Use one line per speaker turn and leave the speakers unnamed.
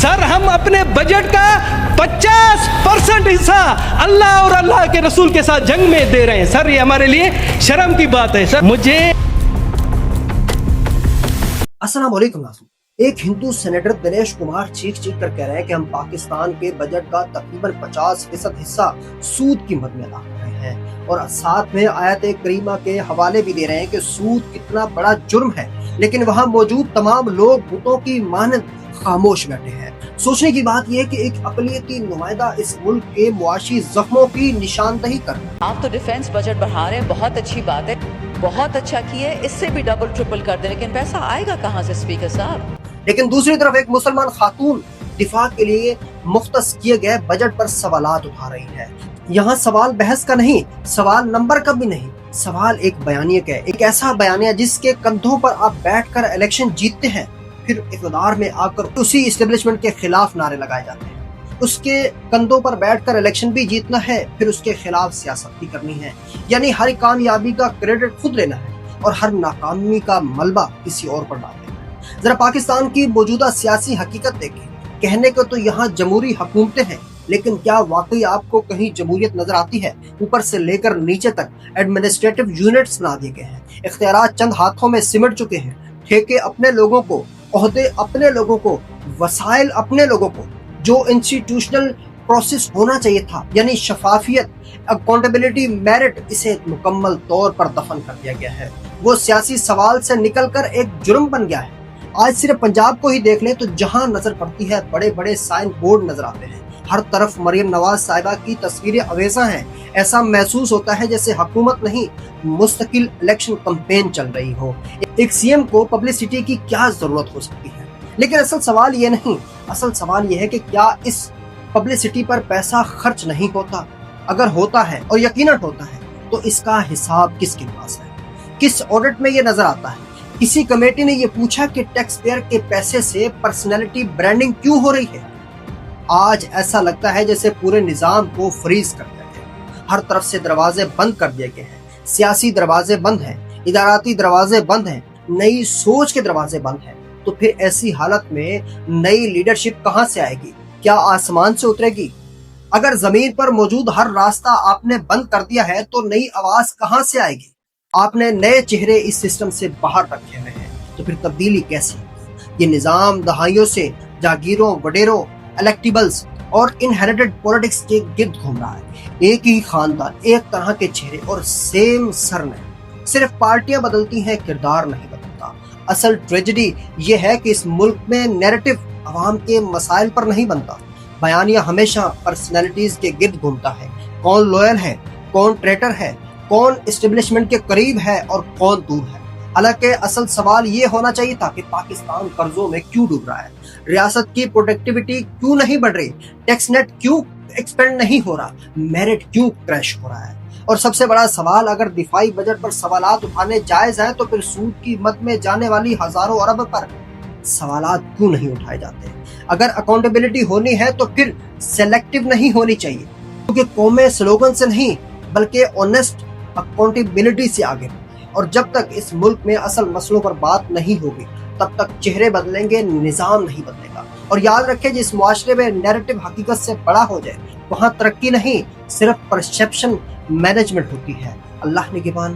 Sir हम अपने budget का 50% हिस्सा अल्लाह और अल्लाह के रसूल के साथ जंग में दे रहे हैं। सर ये हमारे लिए शर्म की बात है। सर मुझे
अस्सलाम वालेकुम नाज़रीन। एक हिंदू सेनेटर दिनेश कुमार चीख कर कह रहे हैं कि हम पाकिस्तान के बजट का तकरीबन 50% हिस्सा सूद की मद में अदा कर रहे हैं और साथ में आयत करीमा के हवाले भी दे रहे हैं कि सूद कितना बड़ा जुर्म है, लेकिन वहाँ मौजूद तमाम लोग बुतों की मानद खामोश बैठे हैं। सोचने की बात यह है कि एक अक़लियती नुमाइंदा इस मुल्क के मुआशी जख्मों की निशानदही कर रहा है।
आप तो डिफेंस बजट बढ़ा रहे हैं, बहुत अच्छी बात है, बहुत अच्छा किया है, इससे भी डबल ट्रिपल कर दे, लेकिन पैसा आएगा कहाँ से स्पीकर साहब?
लेकिन दूसरी तरफ एक मुसलमान खातून दिफा के लिए मुख्तस किए गए बजट पर सवालात उठा रही है। यहाँ सवाल बहस का नहीं, सवाल नंबर का भी नहीं, सवाल एक बयानिया का है। एक ऐसा बयानिया जिसके कंधों पर आप बैठकर इलेक्शन जीतते हैं, फिर इक़्तिदार में आकर उसी इस्टेब्लिशमेंट के खिलाफ नारे लगाए जाते हैं। उसके कंधों पर बैठकर इलेक्शन भी जीतना है, फिर उसके खिलाफ सियासत भी करनी है, यानी हर कामयाबी का क्रेडिट खुद लेना है और हर नाकामी का मलबा किसी और पर डालना है। जरा पाकिस्तान की मौजूदा सियासी हकीकत देखें। कहने को तो यहाँ जमहूरी हुकूमतें हैं, लेकिन क्या वाकई आपको कहीं जमहूरियत नजर आती है? ऊपर से लेकर नीचे तक एडमिनिस्ट्रेटिव यूनिट्स बना दिए गए हैं, इख्तियारात चंद हाथों में सिमट चुके हैं, ठेके अपने लोगों को, ओहदे अपने लोगों को, वसाइल अपने लोगों को। जो इंस्टीट्यूशनल प्रोसेस होना चाहिए था, यानी शफाफियत, अकाउंटेबिलिटी, मेरिट, इसे मुकम्मल तौर पर दफन कर दिया गया है। वो सियासी सवाल से निकलकर एक जुर्म बन गया है। आज सिर्फ पंजाब को ही देख लें तो जहां नजर पड़ती है बड़े बड़े साइन बोर्ड नजर आते हैं, हर तरफ मरियम नवाज साहिबा की तस्वीरें अवेजा हैं। ऐसा महसूस होता है जैसे हुकूमत नहीं, मुस्तकिल इलेक्शन कैंपेन चल रही हो। एक सीएम को पब्लिसिटी की क्या जरूरत हो सकती है? लेकिन असल सवाल ये नहीं, असल सवाल ये है कि क्या इस पब्लिसिटी पर पैसा खर्च नहीं होता? अगर होता है, और यकीनन होता है, तो इसका हिसाब किसके पास है? किस ऑडिट में ये नजर आता है? किसी कमेटी ने ये पूछा कि टैक्स पेयर के पैसे से पर्सनैलिटी ब्रांडिंग क्यों हो रही है? आज ऐसा लगता है जैसे पूरे निजाम को फ्रीज कर दिया गया। हर तरफ से दरवाजे बंद कर दिए गए हैं। सियासी दरवाजे बंद हैं, इदाराती दरवाजे बंद हैं, नई सोच के दरवाजे बंद हैं। तो फिर ऐसी हालत में नई लीडरशिप कहां से आएगी? क्या आसमान से उतरेगी? अगर जमीन पर मौजूद हर रास्ता आपने बंद कर दिया है तो नई आवाज कहां से आएगी? आपने नए चेहरे इस सिस्टम से बाहर रखे हुए हैं, तो फिर तब्दीली कैसी? ये निजाम दहाइयों से जागीरों, वडेरों, इलेक्टिबल्स और इनहेरिटेड पॉलिटिक्स के गिर्द घूम रहा है। एक ही खानदान, एक तरह के चेहरे और सेम सरनेम। सिर्फ पार्टियां बदलती हैं, किरदार नहीं बदलता। असल ट्रेजेडी ये है कि इस मुल्क में नैरेटिव अवाम के मसाइल पर नहीं बनता। बयानिया हमेशा पर्सनैलिटीज के गिर्द घूमता है। कौन लॉयल है, कौन ट्रेटर है, कौन एस्टेब्लिशमेंट के करीब है और कौन दूर है। हालांकि असल सवाल ये होना चाहिए था कि पाकिस्तान कर्जों में क्यों डूब रहा है, रियासत की प्रोडक्टिविटी क्यों नहीं बढ़ रही, टैक्स नेट क्यों एक्सपेंड नहीं हो रहा, मेरिट क्यों क्रैश हो रहा है। और सबसे बड़ा सवाल, अगर दिफाई बजट पर सवालात उठाने जायज हैं, तो फिर सूद की मद में जाने वाली हजारों अरब पर सवालात क्यों नहीं उठाए जाते? अगर अकाउंटेबिलिटी होनी है तो फिर सेलेक्टिव नहीं होनी चाहिए, क्योंकि कौमें स्लोगन से नहीं बल्कि ऑनेस्ट अकाउंटेबिलिटी से आगे बढ़ती है। और जब तक इस मुल्क में असल मसलों पर बात नहीं होगी, तब तक चेहरे बदलेंगे, निजाम नहीं बदलेगा। और याद रखें, जिस मुआशरे में नैरेटिव हकीकत से बड़ा हो जाए, वहाँ तरक्की नहीं, सिर्फ परसेप्शन मैनेजमेंट होती है। अल्लाह निगहबान।